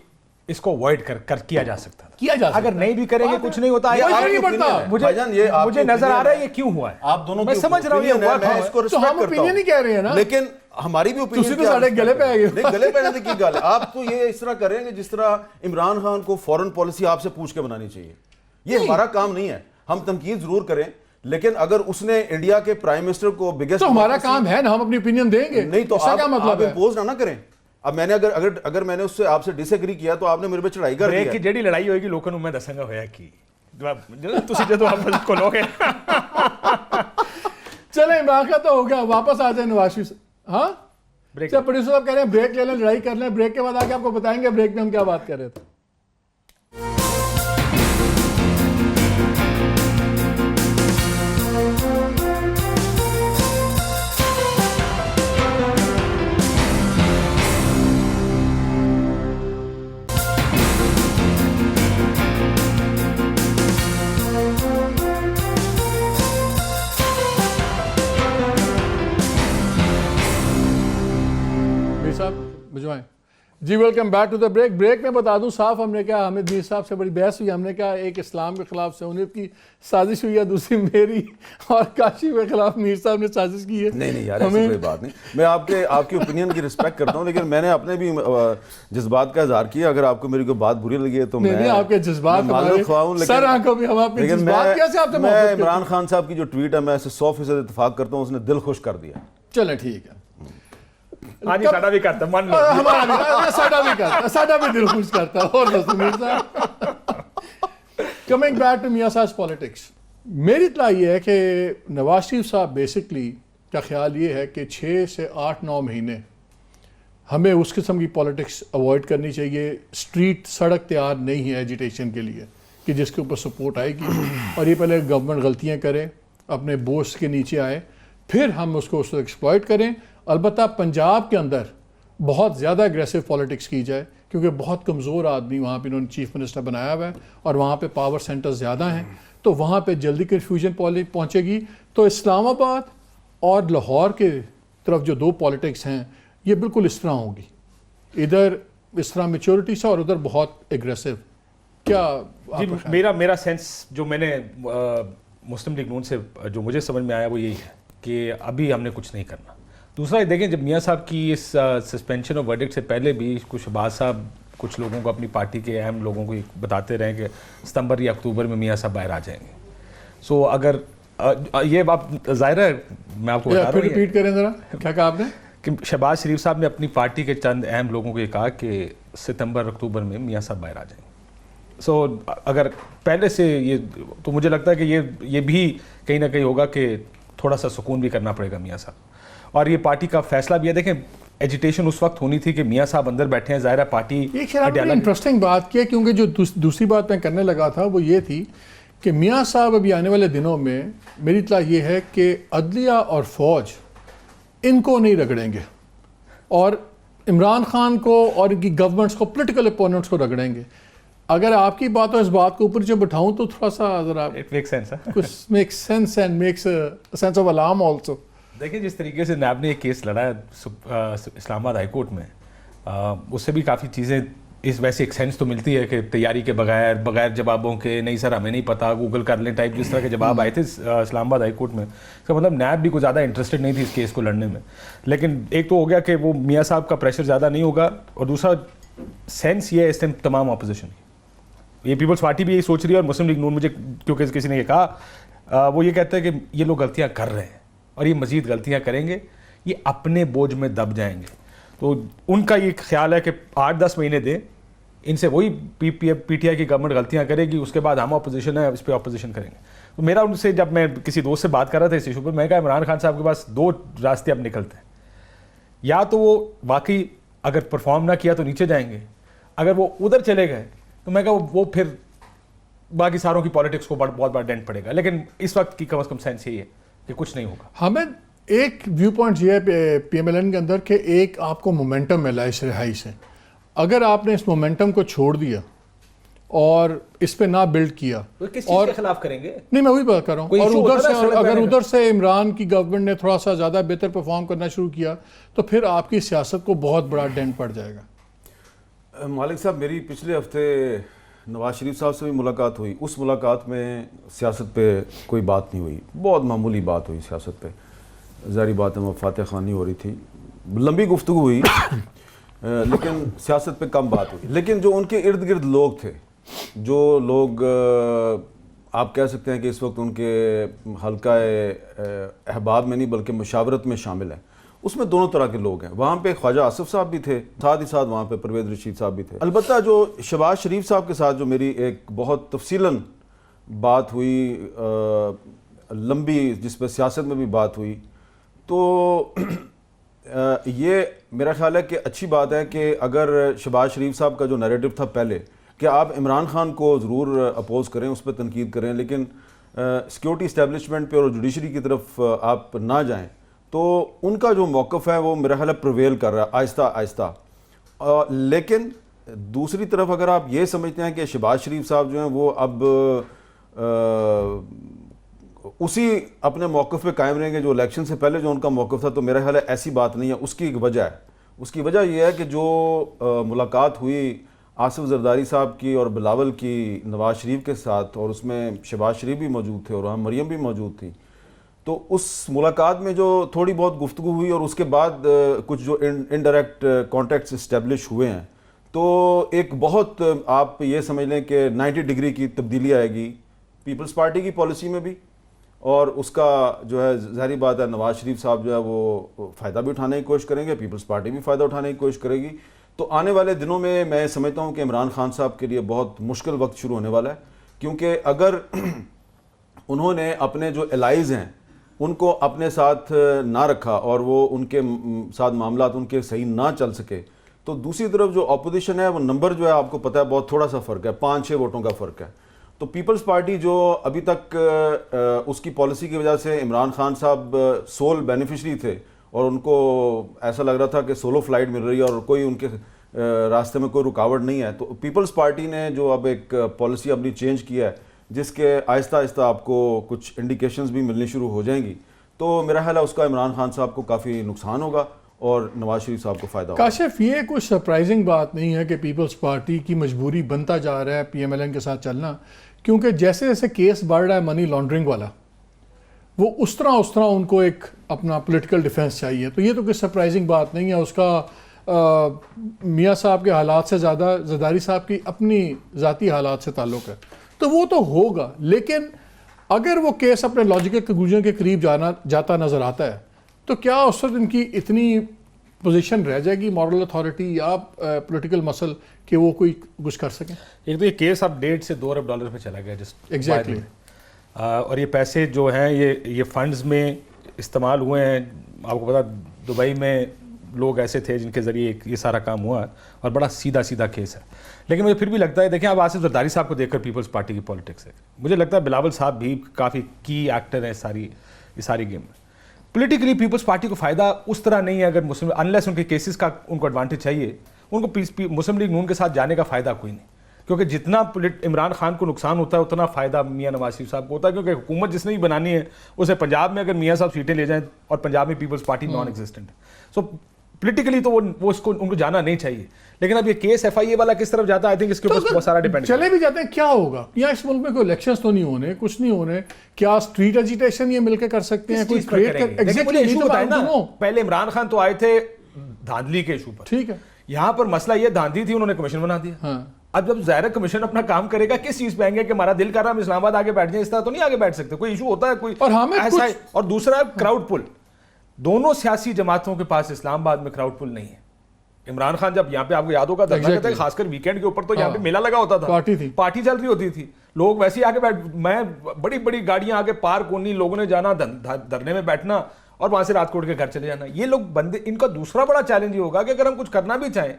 इसको अवॉइड कर किया जा सकता था। किया जा सकता अगर नहीं भी करेंगे कुछ नहीं होता। मुझे नजर आ रहा है ये क्यों हुआ है। आप दोनों मैं समझ रहा हूँ ये हुआ था। इसको तो हम ओपिनियन नहीं कह रहे हैं ना, लेकिन हमारी भी ओपिनियन तो साढ़े गले पे आ गए। नहीं, गले पे आने की गल है। आप तो ये इस तरह करेंगे जिस तरह इमरान खान को फॉरेन पॉलिसी आपसे पूछ के बनानी चाहिए। ये हमारा काम नहीं है। हम तनकीद जरूर करें, लेकिन अगर उसने इंडिया के प्राइम मिनिस्टर को बिगेस्ट, तो हमारा काम है ना, हम अपनी ओपिनियन देंगे। नहीं तो क्या मतलब है? इंपोज ना करें। अब मैंने अगर मैंने उससे आपसे डिसएग्री किया तो आपने मेरे पे चढ़ाई कर दी। की जेडी लड़ाई होगी लोगों ਨੂੰ मैं ਦੱਸਾਂਗਾ ਹੋਇਆ ਕੀ ਤੁਸੀਂ ਜਦੋਂ आप खोलोगे। चले इमरान खान तो हो गया, वापस आ जाए नवाज शरीफ। हाँ अच्छा, प्रोड्यूसर साहब कह रहे हैं ब्रेक ले लें, लड़ाई कर लें। ब्रेक के बाद आके आपको बताएंगे ब्रेक में हम क्या बात कर रहे थे। भिजवाएं जी। Welcome back to the break. Break में बता दूं साफ, हमने क्या हामिद मीर साहब से बड़ी बहस हुई। हमने कहा एक इस्लाम के खिलाफ सहूनियत की साजिश हुई है, दूसरी मेरी और काशी के खिलाफ मीर साहब ने साजिश की है। नहीं यार, ऐसी कोई बात नहीं। मैं आपकी ओपिनियन की रिस्पेक्ट करता हूं, लेकिन मैंने अपने भी जज्बात का इजहार किया। अगर आपको मेरी कोई बात बुरी लगी है तो मैं आपके जज्बात सर आंखों भी हम आपके जज्बात कैसे आपसे मैं इमरान खान साहब की जो ट्वीट है मैं 100% इत्तेफाक करता हूं, उसने दिल खुश कर दिया। चले ठीक है, आज साडा भी करता, मान लो हमारा साडा भी दिल खुश करता। और कमिंग बैक टू मियां साहब पॉलिटिक्स, मेरी इत्तला ये है कि नवाज शरीफ साहब बेसिकली का ख्याल ये है कि 6 से 8-9 महीने हमें उस किस्म की पॉलिटिक्स अवॉइड करनी चाहिए। स्ट्रीट सड़क तैयार नहीं है एजिटेशन के लिए कि जिसके ऊपर सपोर्ट आएगी, और ये पहले गवर्नमेंट गलतियाँ करे, अपने बोझ के नीचे आए, फिर हम उसको एक्सप्लॉइट करें। अलबत्ता पंजाब के अंदर बहुत ज़्यादा एग्रेसिव पॉलिटिक्स की जाए, क्योंकि बहुत कमज़ोर आदमी वहाँ पे इन्होंने चीफ मिनिस्टर बनाया हुआ है और वहाँ पे पावर सेंटर ज़्यादा हैं, तो वहाँ पे जल्दी कन्फ्यूजन पहुँचेगी। तो इस्लामाबाद और लाहौर के तरफ जो दो पॉलिटिक्स हैं ये बिल्कुल इस तरह होगी, इधर इस तरह मेच्योरिटी से और उधर बहुत एग्रेसिव। क्या जी, मेरा सेंस जो मैंने मुस्लिम लीग नून से जो मुझे समझ में आया वो यही है कि अभी हमने कुछ नहीं करना। दूसरा देखें, जब मियां साहब की इस सस्पेंशन और वर्डिक्ट से पहले भी कुछ शहबाज साहब कुछ लोगों को, अपनी पार्टी के अहम लोगों को बताते रहे कि सितंबर या अक्टूबर में मियां साहब बाहर आ जाएंगे। सो अगर ये बात ज़ाहिर है, मैं आपको बता रहा हूँ, रिपीट करें ज़रा, क्या कहा आपने? कि शहबाज शरीफ साहब ने अपनी पार्टी के चंद अहम लोगों को ये कहा कि सितंबर अक्टूबर में मियां साहब बाहर आ जाएंगे। सो अगर पहले से ये, तो मुझे लगता है कि ये भी कहीं ना कहीं होगा कि थोड़ा सा सुकून भी करना पड़ेगा मियां साहब, और ये पार्टी का फैसला भी है। देखें, एजिटेशन उस वक्त होनी थी कि मियां साहब अंदर बैठे हैं, ज़ाहिर है पार्टी। एक इंटरेस्टिंग बात की है, क्योंकि जो दूसरी बात मैं करने लगा था वो ये थी कि मियां साहब अभी आने वाले दिनों में, मेरी इत्तला ये है कि अदलिया और फौज इनको नहीं रगड़ेंगे और इमरान खान को और इनकी गवर्नमेंट्स को, पॉलिटिकल अपोनेंट्स को रगड़ेंगे। अगर आपकी बात हो, इस बात को ऊपर जो बिठाऊं तो थोड़ा सा ज़रा इट मेक्स सेंस, कुछ makes sense and makes a sense of alarm also. देखिए, जिस तरीके से नैब ने एक केस लड़ा है इस्लामाबाद हाई कोर्ट में, उससे भी काफ़ी चीज़ें इस वैसे एक सेंस तो मिलती है कि तैयारी के बगैर जवाबों के, नहीं सर हमें नहीं पता, गूगल कर लें टाइप जिस तरह के जवाब आए थे इस्लामाबाद हाई कोर्ट में। इसका मतलब नैब भी कुछ ज़्यादा इंटरेस्टेड नहीं थी इस केस को लड़ने में। लेकिन एक तो हो गया कि वो मियां साहब का प्रेशर ज़्यादा नहीं होगा, और दूसरा सेंस ये है इस टाइम तमाम अपोजिशन की, ये पीपल्स पार्टी भी यही सोच रही है, और मुस्लिम लीग नून, मुझे क्योंकि किसी ने ये कहा, वो ये कहते हैं कि ये लोग गलतियाँ कर रहे हैं और ये मज़ीद गलतियाँ करेंगे, ये अपने बोझ में दब जाएंगे। तो उनका ये ख्याल है कि 8-10 महीने दें, इनसे वही पीटीआई की गवर्नमेंट गलतियाँ करेगी, उसके बाद हम अपोजिशन है, इस पर अपोजिशन करेंगे। तो मेरा उनसे, जब मैं किसी दोस्त से बात कर रहा था इस इशू पर, मैं कहा इमरान खान साहब के पास 2 रास्ते अब निकलते हैं। या तो वो वाकई अगर परफॉर्म ना किया तो नीचे जाएंगे, अगर वो उधर चले गए तो मैं कहा वो फिर बाकी सारों की पॉलिटिक्स को बहुत बड़ा डेंट पड़ेगा। लेकिन इस वक्त की कम से कम सेंस यही है कि कुछ नहीं होगा। हमें एक व्यू पॉइंट ये है PMLN के अंदर कि एक आपको मोमेंटम मिला इस रिहाई से, अगर आपने इस मोमेंटम को छोड़ दिया और इस पे ना बिल्ड किया तो किस चीज़ के खिलाफ करेंगे? नहीं, मैं वही बात कर रहा कोई हूँ। और issue उधर होता से ना सड़क अगर पे उधर से इमरान की गवर्नमेंट ने थोड़ा सा ज़्यादा बेहतर परफॉर्म करना शुरू किया तो फिर आपकी सियासत को बहुत बड़ा डेंट पड़ जाएगा। मालिक साहब, मेरी पिछले हफ्ते नवाज शरीफ साहब से भी मुलाकात हुई। उस मुलाकात में सियासत पे कोई बात नहीं हुई, बहुत मामूली बात हुई सियासत पे। ज़ाहिर बात है, फातह खानी हो रही थी, लंबी गुफ्तगू हुई लेकिन सियासत पे कम बात हुई। लेकिन जो उनके इर्द गिर्द लोग थे, जो लोग आप कह सकते हैं कि इस वक्त उनके हल्का अहबाब में नहीं बल्कि मुशावरत में शामिल हैं, उसमें दोनों तरह के लोग हैं। वहाँ पे ख्वाजा आसिफ साहब भी थे, साथ ही साथ वहाँ पे परवेज़ रशीद साहब भी थे। अलबत्ता जो शहबाज शरीफ साहब के साथ जो मेरी एक बहुत तफसीलन बात हुई, लंबी, जिस पर सियासत में भी बात हुई, तो ये मेरा ख्याल है कि अच्छी बात है कि अगर शहबाज शरीफ साहब का जो नैरेटिव था पहले कि आप इमरान खान को ज़रूर अपोज करें, उस पर तनकीद करें, लेकिन सिक्योरिटी इस्टेब्लिशमेंट पे और जुडिशरी की तरफ आप ना जाएं, तो उनका जो मौक़िफ़ है वो मेरा ख्याल है प्रिवेल कर रहा है आहिस्ता आहिस्ता। लेकिन दूसरी तरफ अगर आप ये समझते हैं कि शहबाज शरीफ साहब जो हैं वो अब उसी अपने मौक़िफ़ पे कायम रहेंगे जो इलेक्शन से पहले जो उनका मौक़िफ़ था, तो मेरा ख्याल है ऐसी बात नहीं है। उसकी एक वजह है, उसकी वजह यह है कि जो मुलाकात हुई आसिफ जरदारी साहब की और बिलावल की नवाज शरीफ के साथ, और उसमें शहबाज शरीफ भी मौजूद थे और वहाँ मरियम भी मौजूद थी, तो उस मुलाकात में जो थोड़ी बहुत गुफ्तगू हुई और उसके बाद कुछ जो इनडायरेक्ट कॉन्टैक्ट्स इस्टेब्लिश हुए हैं, तो एक बहुत आप ये समझ लें कि 90 डिग्री की तब्दीली आएगी पीपल्स पार्टी की पॉलिसी में भी, और उसका जो है ज़ाहिर बात है नवाज शरीफ साहब जो है वो फ़ायदा भी उठाने की कोशिश करेंगे, पीपल्स पार्टी भी फ़ायदा उठाने की कोशिश करेगी। तो आने वाले दिनों में मैं समझता हूँ कि इमरान खान साहब के लिए बहुत मुश्किल वक्त शुरू होने वाला है, क्योंकि अगर उन्होंने अपने जो एलाइज़ हैं उनको अपने साथ ना रखा और वो उनके साथ मामलात उनके सही ना चल सके, तो दूसरी तरफ जो अपोजिशन है वो नंबर जो है आपको पता है बहुत थोड़ा सा फ़र्क है, 5-6 वोटों का फ़र्क है। तो पीपल्स पार्टी जो अभी तक उसकी पॉलिसी की वजह से इमरान खान साहब सोल बेनिफिशरी थे और उनको ऐसा लग रहा था कि सोलो फ्लाइट मिल रही है और कोई उनके रास्ते में कोई रुकावट नहीं है, तो पीपल्स पार्टी ने जो अब एक पॉलिसी अपनी चेंज किया है जिसके आहिस्ता आहिस्ता आपको कुछ इंडिकेशंस भी मिलनी शुरू हो जाएंगी, तो मेरा ख्याल है उसका इमरान खान साहब को काफ़ी नुकसान होगा और नवाज शरीफ साहब को फ़ायदा होगा। काशिफ, ये कुछ सरप्राइजिंग बात नहीं है कि पीपल्स पार्टी की मजबूरी बनता जा रहा है PMLN के साथ चलना, क्योंकि जैसे जैसे केस बढ़ रहा है मनी लॉन्ड्रिंग वाला, वो उस तरह उनको एक अपना पॉलिटिकल डिफेंस चाहिए। तो ये तो कोई सरप्राइजिंग बात नहीं है। उसका मियाँ साहब के हालात से ज़्यादा जरदारी साहब की अपनी ज़ाती हालात से ताल्लुक़ है, तो वो तो होगा। लेकिन अगर वो केस अपने लॉजिकल कंक्लूजन के करीब जाता नज़र आता है, तो क्या उस वक्त इनकी इतनी पोजीशन रह जाएगी मॉरल अथॉरिटी या पॉलिटिकल मसल कि वो कोई कुछ कर सकें? एक तो ये केस अब $1.5 से $2 अरब में चला गया जस्ट एग्जैक्टली। और ये पैसे जो हैं ये फंड्स में इस्तेमाल हुए हैं। आपको पता दुबई में लोग ऐसे थे जिनके ज़रिए ये सारा काम हुआ और बड़ा सीधा केस है। लेकिन मुझे फिर भी लगता है, देखें आप आसिफ जरदारी साहब को देखकर पीपल्स पार्टी की पॉलिटिक्स है, मुझे लगता है बिलावल साहब भी काफ़ी की एक्टर हैं इस सारी गेम में। पॉलिटिकली पीपल्स पार्टी को फ़ायदा उस तरह नहीं है, अगर मुस्लिम अनलेस उनके केसेस का उनको एडवांटेज चाहिए, उनको मुस्लिम लीग नून के साथ जाने का फ़ायदा कोई नहीं, क्योंकि जितना इमरान खान को नुकसान होता है उतना फ़ायदा मियाँ नवाज शरीफ साहब को होता है, क्योंकि हुकूमत जिसने भी बनानी है उसे पंजाब में अगर मियाँ साहब सीटें ले जाएं और पंजाब में पीपल्स पार्टी नॉन एग्जिस्टेंट है, सो पॉलिटिकली तो वो उसको उनको जाना नहीं चाहिए। लेकिन अब ये केस FIA वाला किस तरफ जाता है, आई थिंक इसके ऊपर बहुत सारा डिपेंड। चले भी जाते हैं, क्या होगा? या इस मुल्क में कोई इलेक्शंस तो नहीं होने, कुछ नहीं होने, क्या स्ट्रीट एजिटेशन ये मिलकर कर सकते हैं? कोई पहले इमरान खान तो आए थे धांधली के इशू पर, ठीक है, यहाँ पर मसला ये धांधली थी, उन्होंने कमीशन बना दिया। हाँ। अब जब ज़ाहिर कमीशन अपना काम करेगा, किस चीज पे आएंगे कि हमारा दिल कर रहा है हम इस्लामाबाद आगे बैठ जाए, इस तरह तो नहीं आगे बैठ सकते, कोई इशू होता है कोई और हमें ऐसा है। और दूसरा क्राउड पुल, दोनों सियासी जमातों के पास इस्लामाबाद में क्राउड पुल नहीं है। इमरान खान जब यहाँ पे आपको याद होगा धरना करते, खासकर वीकेंड के ऊपर तो यहाँ पे मेला लगा होता था, पार्टी चल रही होती थी, लोग वैसे ही आगे बैठ, मैं बड़ी गाड़ियां आगे पार्क होनी, लोगों ने जाना धरने में बैठना और वहां से रात को उठ के घर चले जाना। ये लोग बंदे, इनका दूसरा बड़ा चैलेंज ये होगा कि अगर हम कुछ करना भी चाहें,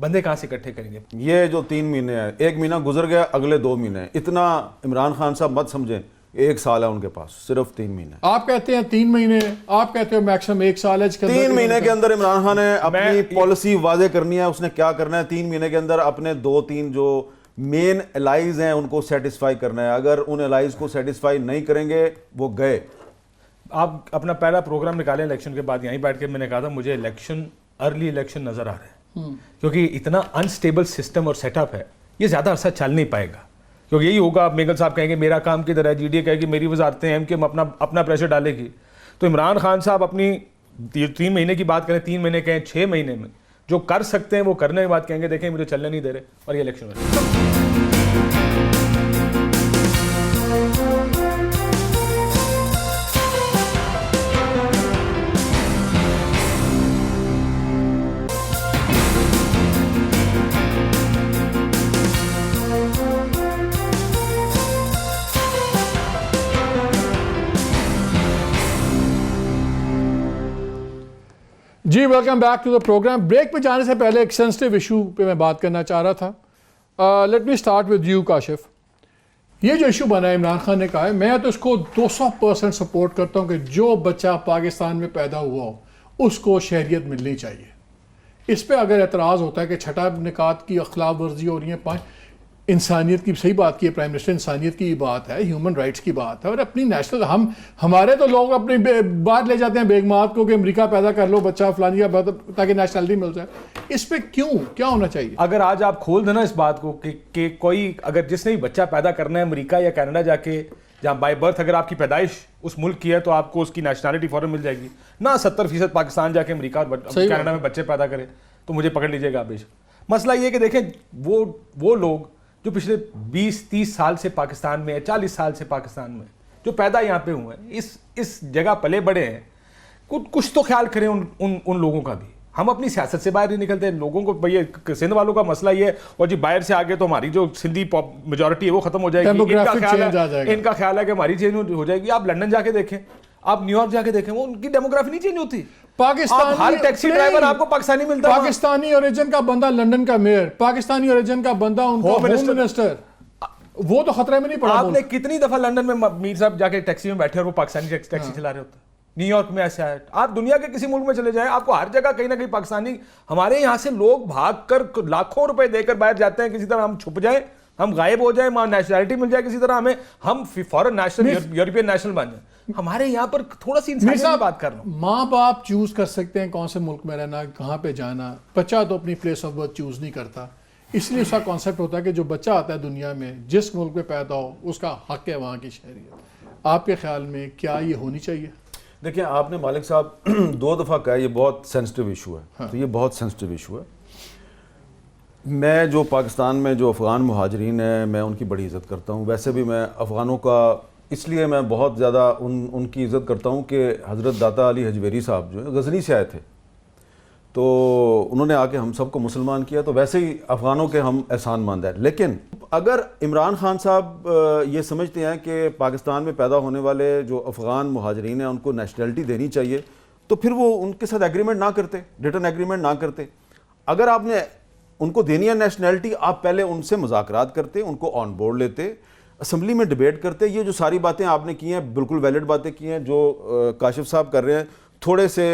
बंदे कहाँ से इकट्ठे करेंगे? ये जो 3 महीने हैं, 1 महीना गुजर गया, अगले 2 महीने, इतना इमरान खान साहब मत समझें 1 साल है उनके पास, सिर्फ 3 महीने। आप कहते हैं 3 महीने, आप कहते हो मैक्सिमम 1 साल है। 3 महीने के अंदर इमरान खान ने अपनी पॉलिसी वाजे करनी है, उसने क्या करना है 3 महीने के अंदर, अपने 2-3 जो मेन एलाइज हैं उनको सेटिस्फाई करना है। अगर उन एलाइज को सेटिस्फाई नहीं करेंगे वो गए। आप अपना पहला प्रोग्राम निकालें इलेक्शन के बाद, यहीं बैठ के मैंने कहा था मुझे इलेक्शन, अर्ली इलेक्शन नजर आ रहे हैं, क्योंकि इतना अनस्टेबल सिस्टम और सेटअप है, ये ज़्यादा अरसा चल नहीं पाएगा। क्योंकि यही होगा, मेगल साहब कहेंगे मेरा काम किधर है, जीडीए कहेगी मेरी वजारतें हैं, एमकेएम अपना प्रेशर डालेगी। तो इमरान खान साहब अपनी 3 महीने की बात करें, 3 महीने कहें, 6 महीने में जो कर सकते हैं वो करने के बाद कहेंगे देखें मुझे चलने नहीं दे रहे, और ये इलेक्शन में। जी welcome back to the programme. Break पे जाने से पहले एक सेंसिटिव इशू पे मैं बात करना चाह रहा था। Let me start with you Kashif. ये जो इशू बना है, इमरान खान ने कहा है, मैं तो इसको 200% सपोर्ट करता हूँ कि जो बच्चा पाकिस्तान में पैदा हुआ हो उसको शहरियत मिलनी चाहिए। इस पे अगर एतराज़ होता है कि छठा निकात की खिलाफ वर्जी हो रही है, 5 इंसानियत की, सही बात की है प्राइम मिनिस्टर, इंसानियत की बात है, ह्यूमन राइट्स की बात है, और अपनी नेशनल, हमारे तो लोग अपनी बात ले जाते हैं बेगमात को कि अमेरिका पैदा कर लो बच्चा फलानी का, ताकि नेशनलिटी मिल जाए। इस पे क्यों, क्या होना चाहिए? अगर आज आप खोल देना इस बात को कि कोई अगर जिसने भी बच्चा पैदा करना है अमेरिका या कनाडा जाके, जहाँ बाय बर्थ अगर आपकी पैदाइश उस मुल्क की है तो आपको उसकी नेशनलिटी फौरन मिल जाएगी ना। 70% पाकिस्तान जाके अमेरिका और कनाडा में बच्चे पैदा करें तो मुझे पकड़ लीजिएगा आप बेशक। मसला ये कि देखें वो लोग जो पिछले 20-30 साल से पाकिस्तान में है, 40 साल से पाकिस्तान में जो पैदा यहाँ पे हुए हैं, इस जगह पले बड़े हैं, कुछ तो ख्याल करें उन लोगों का भी। हम अपनी सियासत से बाहर नहीं निकलते। लोगों को भैया सिंध वालों का मसला ये है, और जी बाहर से आगे तो हमारी जो सिंधी मेजॉरिटी है वो खत्म हो जाएगी, इनका ख्याल है कि हमारी चेंज हो जाएगी। आप लंदन जाके देखें, आप न्यूयॉर्क जाके देखें, वो उनकी डेमोग्राफी नहीं चेंज होती। पाकिस्तानी हर टैक्सी ड्राइवर आपको पाकिस्तानी मिलता है, पाकिस्तानी ओरिजिन का बंदा लंदन का मेयर, पाकिस्तानी ओरिजिन का बंदा उनका होम मिनिस्टर, वो तो खतरे में नहीं पड़ा। आपने कितनी दफा लंदन में मीर साहब जाके टैक्सी में बैठे और वो पाकिस्तानी टैक्सी चला रहे होते हैं। न्यूयॉर्क में ऐसा है, आप दुनिया के किसी मुल्क में चले जाएं, आपको हर जगह कहीं ना कहीं पाकिस्तानी। हमारे यहाँ से लोग भागकर लाखों रुपए देकर बाहर जाते हैं, किसी तरह हम छुप जाएं, हम गायब हो जाए, वहां नेशनलिटी मिल जाए किसी तरह हमें, हम फॉरेन नेशनल, यूरोपियन नेशनल बन जाए। हमारे यहाँ पर थोड़ा सी इंसानियत की बात कर रहा हूँ। माँ बाप चूज कर सकते हैं कौन से मुल्क में रहना, कहाँ पे जाना। बच्चा तो अपनी प्लेस ऑफ बर्थ चूज नहीं करता, इसलिए उसका कॉन्सेप्ट होता है कि जो बच्चा आता है दुनिया में, जिस मुल्क में पैदा हो, उसका हक है वहाँ की शहरियत। आपके ख्याल में क्या ये होनी चाहिए? देखिए, आपने मालिक साहब 2 दफ़ा कहा ये बहुत सेंसिटिव इशू है। हाँ। तो ये बहुत सेंसिटिव इशू है। मैं जो पाकिस्तान में जो अफ़गान मुहाजिरीन हैं, मैं उनकी बड़ी इज़्ज़त करता हूँ। वैसे भी मैं अफ़गानों का इसलिए मैं बहुत ज़्यादा उनकी इज़्ज़त करता हूँ कि हज़रत दाता अली हजवेरी साहब जो है गज़नी से आए थे, तो उन्होंने आके हम सबको मुसलमान किया, तो वैसे ही अफ़गानों के हम एहसानमंद हैं। लेकिन अगर इमरान खान साहब ये समझते हैं कि पाकिस्तान में पैदा होने वाले जो अफ़गान मुहाजिरीन हैं उनको नेशनलिटी देनी चाहिए, तो फिर वो उनके साथ एग्रीमेंट ना करते, रिटर्न एग्रीमेंट ना करते। अगर आपने उनको देनी है नेशनलिटी, आप पहले उनसे मुज़ाकरात करते, उनको ऑन बोर्ड लेते, असम्बली में डिबेट करते। ये जो सारी बातें आपने की हैं बिल्कुल वैलिड बातें की हैं जो काशिफ साहब कर रहे हैं, थोड़े से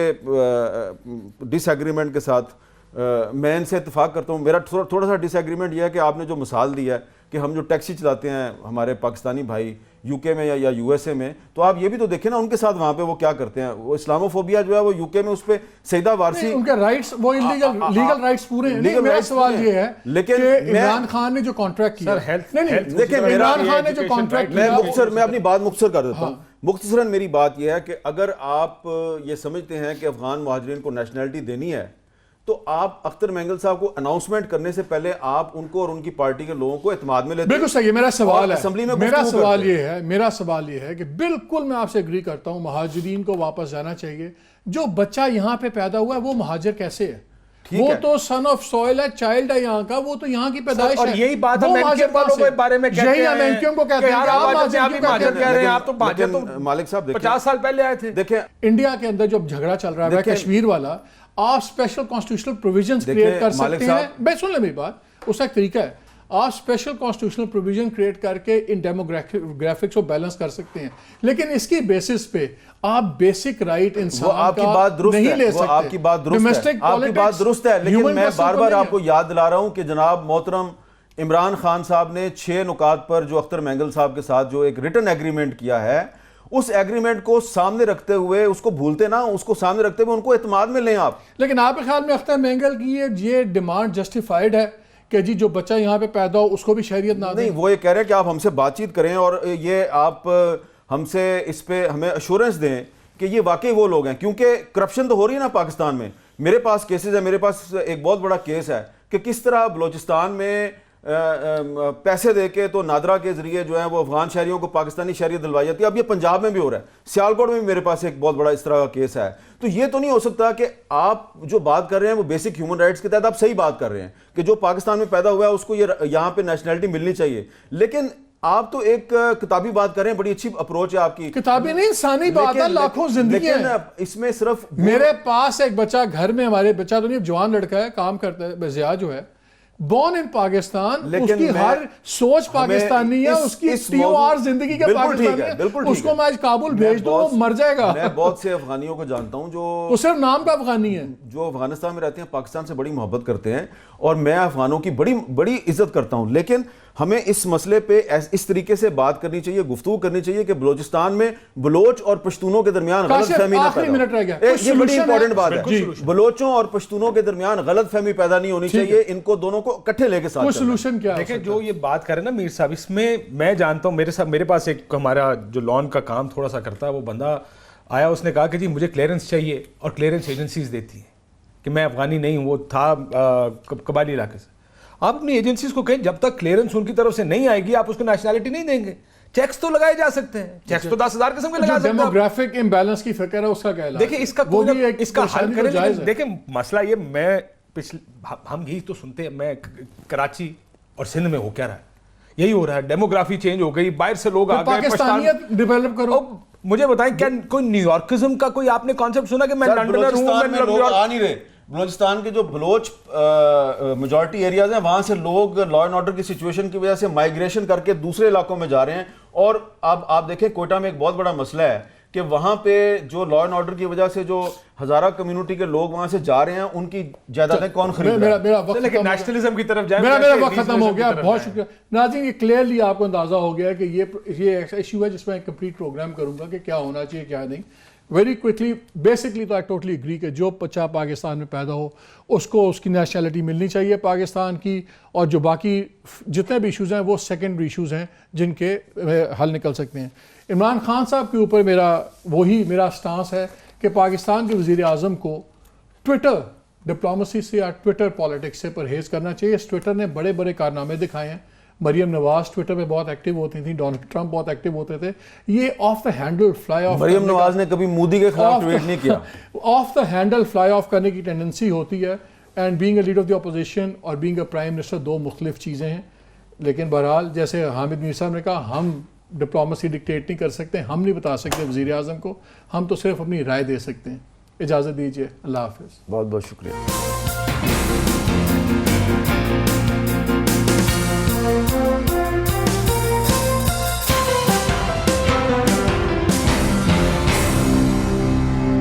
डिसएग्रीमेंट के साथ मैं इनसे इत्तेफाक करता हूँ। मेरा थोड़ा सा डिसएग्रीमेंट यह है कि आपने जो मिसाल दी है कि हम जो टैक्सी चलाते हैं हमारे पाकिस्तानी भाई यूके में या यूएसए में, तो आप ये भी तो देखें ना उनके साथ वहाँ पे वो क्या करते हैं। वो इस्लामोफोबिया जो है वो यूके में उस पर सईदा वारसी, उनके राइट्स, वो लीगल राइट्स पूरे हैं। मेरा सवाल ये है, लेकिन इमरान खान ने जो कॉन्ट्रैक्ट किया, देखिए इमरान खान ने जो कॉन्ट्रैक्ट, मैं अपनी बात मुख्तसर कर देता हूँ। मुख्तसरन मेरी बात यह है कि अगर आप ये समझते हैं कि अफगान मुहाजिरीन को नेशनलिटी देनी है, तो आप अख्तर मेंगल साहब को अनाउंसमेंट करने से पहले आप उनको और उनकी पार्टी के लोगों को एतमाद में लेते। बिल्कुल सही। मेरा सवाल है, असेंबली में मेरा सवाल ये है कि बिल्कुल मैं आपसे एग्री करता हूं, मुहाजिरीन को वापस जाना चाहिए। जो बच्चा यहाँ पे पैदा हुआ है वो मुहाजिर कैसे है? वो तो सन ऑफ सॉइल है, चाइल्ड है यहाँ का, वो तो यहाँ की पैदाइश है। यही बात हम एमकेएम वालों के बारे में कहते हैं, यही हम एमकेएम को कहते हैं। आप तो मालिक साहब 50 साल पहले आए थे। देखिए इंडिया के अंदर जो झगड़ा चल रहा है कश्मीर वाला, आप स्पेशल कॉन्स्टिट्यूशनल प्रोविजंस देखिए, क्रिएट कर मालिक सकते हैं। साहब- मैं सुन ले मेरी बात, उसका एक तरीका है, आप स्पेशल कॉन्स्टिट्यूशनल प्रोविजन क्रिएट करके इन डेमोग्राफिक्स को बैलेंस कर सकते हैं, लेकिन इसकी बेसिस पे आप बेसिक राइट इंसान वो आपकी का बात दुरुस्त नहीं है, ले वो सकते। आपकी बात दुरुस्त है, Domestic आपकी बात politics दुरुस्त है, लेकिन human मैं person बार को बार नहीं है। आपको याद दिला रहा हूं कि जनाब मोहतरम इमरान खान साहब ने 6 नुकात पर जो अख्तर मैंगल साहब के साथ जो एक रिटन एग्रीमेंट किया है, उस एग्रीमेंट को सामने रखते हुए, उसको भूलते ना, उसको सामने रखते हुए उनको एतमाद में लें आप। लेकिन आपके ख्याल में अख्तर मैंगल की ये डिमांड जस्टिफाइड है कि जी जो बच्चा यहाँ पे पैदा हो उसको भी शरीयत ना नहीं, दें? वो ये कह रहे हैं कि आप हमसे बातचीत करें और ये आप हमसे इस पे हमें अश्योरेंस दें कि ये वाकई वो लोग हैं, क्योंकि करप्शन तो हो रही है ना पाकिस्तान में। मेरे पास केसेस है, मेरे पास एक बहुत बड़ा केस है कि किस तरह बलोचिस्तान में पैसे देके तो नादरा के जरिए जो है वो अफगान शहरियों को पाकिस्तानी शहरियत दिलवाई जाती है। अब ये पंजाब में भी हो रहा है, सियालकोट में भी मेरे पास एक बहुत बड़ा इस तरह का केस है। तो ये तो नहीं हो सकता कि आप जो बात कर रहे हैं वो बेसिक ह्यूमन राइट्स के तहत आप सही बात कर रहे हैं कि जो पाकिस्तान में पैदा हुआ है उसको ये यहाँ पे नेशनैलिटी मिलनी चाहिए, लेकिन आप तो एक किताबी बात कर रहे हैं। बड़ी अच्छी अप्रोच है आपकी, किताबी नहीं, इंसानी बात है, लाखों जिंदगी है। इसमें सिर्फ मेरे पास एक बच्चा घर में, हमारे बच्चा तो नहीं, जवान लड़का है, काम करता है, जिया जो है, born in पाकिस्तान, लेकिन उसकी हर सोच पाकिस्तानी है, उसकी TOR जिंदगी का पाकिस्तानी है, उसको मैं आज काबुल भेज दूं वो मर जाएगा। मैं बहुत से अफगानियों को जानता हूं जो सिर्फ नाम का अफगानी है, जो अफगानिस्तान में रहते हैं, पाकिस्तान से बड़ी मोहब्बत करते हैं, और मैं अफगानों की बड़ी बड़ी इज्जत करता हूं। लेकिन हमें इस मसले पे इस तरीके से बात करनी चाहिए, गुफ्तगू करनी चाहिए कि बलूचिस्तान में बलोच और पश्तूनों के दरमियान गलतफहमी ना पैदा हो। ये बड़ी इंपॉर्टेंट बात है, बलोचों और पश्तूनों के दरमियान गलतफहमी पैदा नहीं होनी चाहिए। इनको दोनों को इकट्ठे लेके साथ सोल्यूशन क्या है? देखिए, जो ये बात कर रहे हैं ना मीर साहब, इसमें मैं जानता हूँ, मेरे पास एक हमारा जो लॉन का काम थोड़ा सा करता है वो बंदा आया, उसने कहा कि जी मुझे क्लियरेंस चाहिए, और क्लियरेंस एजेंसीज देती हैं कि मैं अफगानी नहीं हूँ, वो था कबाली इलाके से। आप अपनी एजेंसीज को कहें जब तक क्लियरेंस उनकी तरफ से नहीं आएगी आप उसको नेशनैलिटी नहीं देंगे। चेक्स तो लगाए जा सकते हैं, चेक्स तो 10,000 किस्म के लगा सकते हैं। डेमोग्राफिक इम्बैलेंस की फिक्र है, उसका क्या इलाज? देखिए, इसका हल करें, लेकिन देखिए मसला ये, मैं हम यही तो सुनते हैं, मैं कराची और सिंध में हो क्या रहा है, यही हो रहा है, डेमोग्राफी चेंज हो गई, बाहर से लोग आ गए, पाकिस्तानियत डेवलप करो। मुझे बताएं, क्या कोई न्यूयॉर्किज्म का कोई आपने कॉन्सेप्ट सुना कि मैं लंदनर हूं, मैं लोग आ नहीं रहे। बलूचिस्तान के जो बलोच मेजॉरिटी एरियाज हैं, वहां से लोग लॉ एंड ऑर्डर की सिचुएशन की वजह से माइग्रेशन करके दूसरे इलाकों में जा रहे हैं। और अब आप देखें, कोयटा में एक बहुत बड़ा मसला है कि वहां पे जो लॉ एंड ऑर्डर की वजह से जो हजारा कम्युनिटी के लोग वहां से जा रहे हैं, उनकी जायदादें कौन खरीद रहा है? मेरा वक्त लेकिन नेशनलिज्म की तरफ जाए, मेरा वक्त खत्म हो गया। बहुत शुक्रिया नाज़रीन, ये क्लियरली आपको अंदाजा हो गया कि ये ऐसा इशू है जिसमें कंप्लीट प्रोग्राम करूंगा कि क्या होना चाहिए क्या नहीं। वेरी क्विकली, बेसिकली तो आई टोटली एग्री कि जो बच्चा पाकिस्तान में पैदा हो उसको उसकी नेशनैलिटी मिलनी चाहिए पाकिस्तान की, और जो बाकी जितने भी इशूज़ हैं वो सेकेंडरी इशूज़ हैं जिनके हल निकल सकते हैं। इमरान खान साहब के ऊपर मेरा स्टांस है कि पाकिस्तान के वज़ीर आज़म को ट्विटर डिप्लोमेसी से या ट्विटर पॉलिटिक्स से परहेज़ करना चाहिए। इस ट्विटर ने बड़े बड़े कारनामे दिखाए हैं। मरियम नवाज ट्विटर पे बहुत एक्टिव होती थी, डोनाल्ड ट्रंप बहुत एक्टिव होते थे। ये off the handle fly off, Maryam Nawaz ने कभी मोदी के खिलाफ ट्वीट नहीं किया। Off the handle fly off करने की टेंडेंसी होती है, and being a leader of the opposition और बीइंग अ प्राइम मिनिस्टर दो मुख्तलिफ चीज़ें हैं। लेकिन बहरहाल, जैसे हामिद मीर साहब ने कहा, हम डिप्लोमेसी डिक्टेट नहीं कर सकते, हम नहीं बता सकते वज़ीर आज़म को, हम तो सिर्फ अपनी राय दे सकते हैं। इजाज़त दीजिए, अल्लाह हाफ़िज़। बहुत बहुत शुक्रिया।